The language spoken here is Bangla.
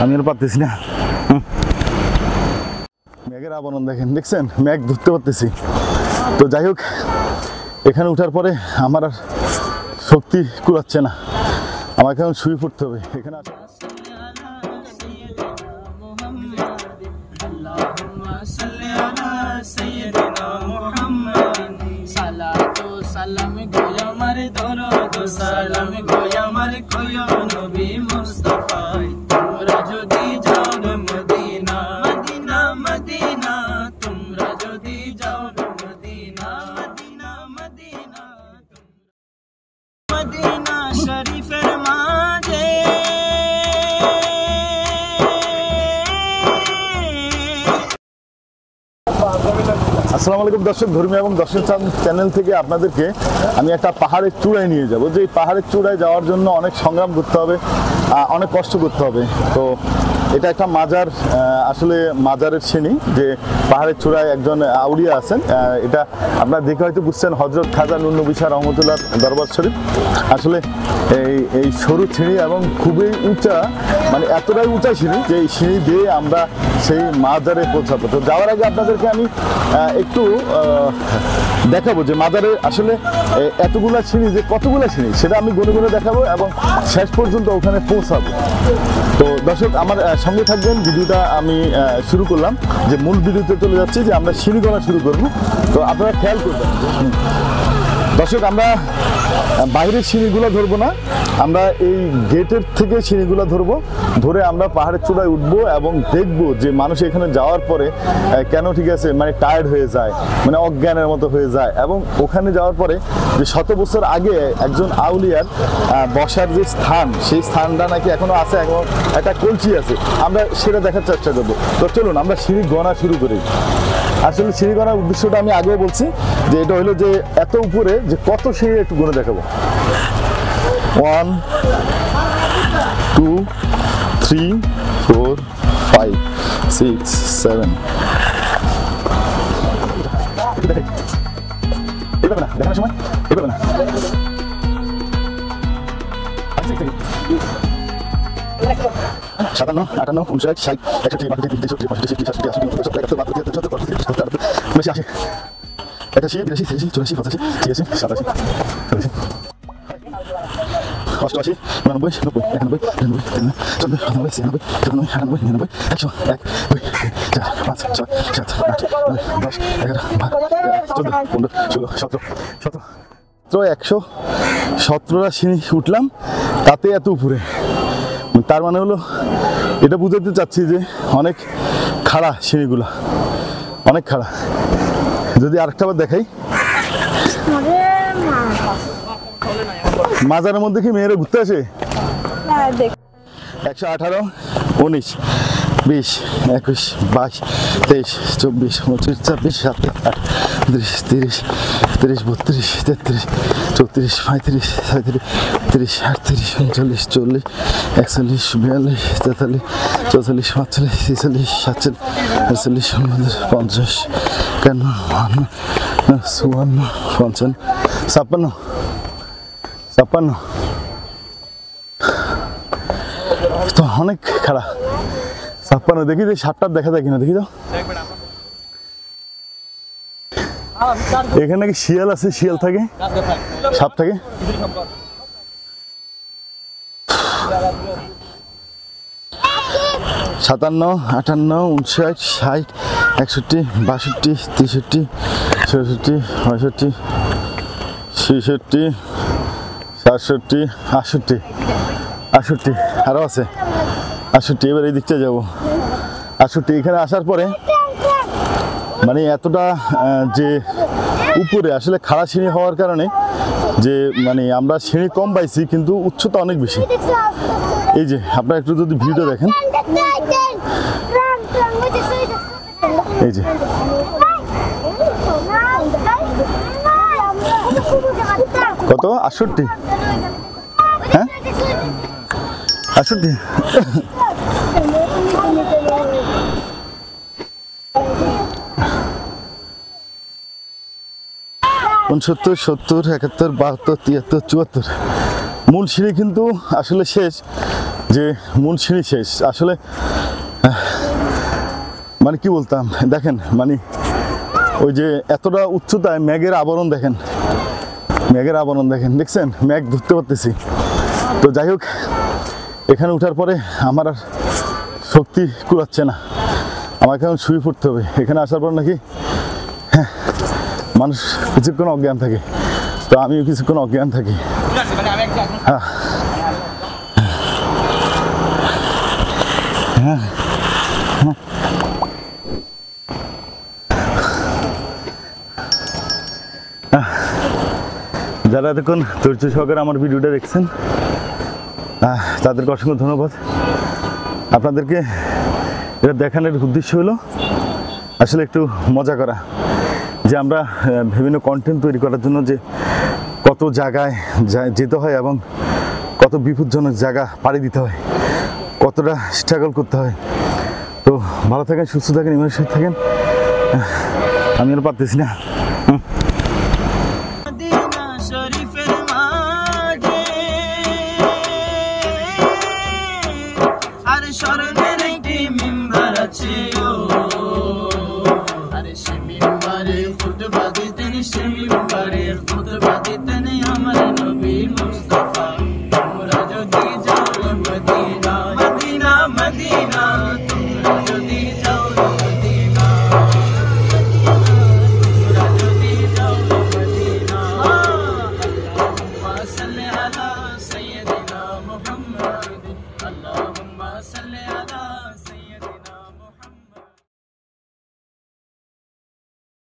আমি আর পারতেছি না। মেঘের আবরণ দেখেন, দেখছেন মেঘ ধরতে পারতেছি। তো যাই হোক, এখানে উঠার পরে আমার আর শক্তি কুলাচ্ছে না, আমাকে এখন শুয়ে পড়তে হবে। এখানে আসসালামু আলাইকুম দর্শক, ধর্মীয় এবং দর্শন চ্যানেল থেকে আপনাদেরকে আমি একটা পাহাড়ের চূড়ায় নিয়ে যাব। যে পাহাড়ের চূড়ায় যাওয়ার জন্য অনেক সংগ্রাম করতে হবে, অনেক কষ্ট করতে হবে। তো এটা একটা মাজার, আসলে মাজারের শ্রেণী, যে পাহাড়ের চূড়ায় একজন আউলিয়া আছেন। এটা আপনারা দেখে হয়তো বুঝছেন, হযরত খাজা নুর নবী শাহ রহমতুল্লাহ দরবার শরীফ। আসলে এই সরু সিঁড়ি এবং খুবই উঁচা, মানে এতটাই উঁচা সিঁড়ি যে এই সিঁড়ি দিয়ে আমরা সেই মাজারে পৌঁছাবো। তো যাওয়ার আগে আপনাদেরকে আমি একটু দেখাবো যে মাজারে আসলে এতগুলা সিঁড়ি, যে কতগুলা সিঁড়ি সেটা আমি গুনে গুনে দেখাবো এবং শেষ পর্যন্ত ওখানে পৌঁছাবো। তো দর্শক আমার সঙ্গে থাকবেন। ভিডিওটা আমি শুরু করলাম, যে মূল ভিডিওতে চলে যাচ্ছি, যে আমরা সিঁড়ি গড়া শুরু করবো। তো আপনারা খেয়াল করবেন দর্শক, আমরা বাইরের সিঁড়িগুলো ধরবো না, আমরা এই গেটের থেকে সিঁড়িগুলো ধরবো। ধরে আমরা পাহাড়ের চূড়ায় উঠবো এবং দেখবো যে মানুষ এখানে যাওয়ার পরে কেন, ঠিক আছে, মানে টায়ার্ড হয়ে যায়, মানে অজ্ঞানের মতো হয়ে যায়। এবং ওখানে যাওয়ার পরে যে শত বছর আগে একজন আউলিয়ার বসার যে স্থান, সেই স্থানটা নাকি এখনো আছে, এবং একটা কলসি আছে, আমরা সেটা দেখার চেষ্টা করবো। তো চলুন আমরা সিঁড়ি গণা শুরু করি। আসলে সিঁড়ি গণার উদ্দেশ্যটা আমি আগেও বলছি, যে এটা হলো যে এত উপরে যে কত সিঁড়ি একটু গুনে দেখাবো। 1 2 3 4 5 6 7 এভাবে না দেখানোর সময়, এভাবে না। 57 58 59 60 61 62 63 64 65 66 67 68 69 70 71 72 73 74 75 86 87 88 89 90 81 82 83 84 85 86 88 89 90 91 92 93 94 95 96 97 98 99 100 1 2 4 5 6 7 8 9 10 11 12 13 14 15 16 17 তো 117টা সিঁড়ি উঠলাম, তাতে এত উপরে। তার মানে হলো, এটা বুঝাতে চাচ্ছি যে অনেক খাড়া সিঁড়িগুলা, অনেক খাড়া। যদি আরেকটা বার দেখাই, মাজারের মধ্যে কি মেয়েরা ঘুরতে আসে? 118 19 20 21 22 23 24 25 26 27 28 30 31 32 33 34 35 36 30 38 39 40 41 42 43 44 45 46 47 48 49 50 51 52 53 54 56 তো অনেক খারাপ। 56 দেখি যে 7টা দেখা যায় কিনা, দেখি তো। এখানে নাকি শিয়াল আছে, শিয়াল থাকে, সাপ থাকে। 57 58 59 60 61 62 63 64 65 66 67 68 68 আরও আছে 68। এবার এই দিকটা যাবো 68। এখানে আসার পরে মানে এতটা যে উপরে আসলে খাড়া সিঁড়ি হওয়ার কারণে যে মানে আমরা সিঁড়ি কম পাইছি, কিন্তু উচ্চতা অনেক বেশি। এই যে আপনারা একটু যদি ভিডিও দেখেন, এই যে কত 68, হ্যাঁ 68। 69 70 71 72 73 74 মূল সিঁড়ি কিন্তু আসলে শেষ, যে মূল সিঁড়ি শেষ আসলে, মানে কি বলতাম, দেখেন মানে ওই যে এতটা উচ্চতায় মেঘের আবরণ দেখেন, মেঘের আবরণ দেখেন, দেখছেন মেঘ ধরতে পারতেছি। তো যাই হোক, এখানে ওঠার পরে আমার আর শক্তি কুলাচ্ছে না, আমাকে এখন শুয়ে পড়তে হবে। এখানে আসার পর নাকি মানুষ কিছুক্ষণ অজ্ঞান থাকে, তো আমিও কিছুক্ষণ অজ্ঞান থাকি। যারা এতক্ষণ ধৈর্য সহকারে আমার ভিডিওটা দেখছেন তাদেরকে অসংখ্য ধন্যবাদ। আপনাদেরকে এটা দেখানোর উদ্দেশ্য হলো আসলে একটু মজা করা, যে আমরা বিভিন্ন কন্টেন্ট তৈরি করার জন্য যে কত জায়গায় যেতে হয় এবং কত বিপজ্জনক জায়গা পাড়ি দিতে হয়, কতটা স্ট্রাগল করতে হয়। তো ভালো থাকেন, সুস্থ থাকেন, ইমানের সাথে থাকেন। আমি আর পারতেছি না।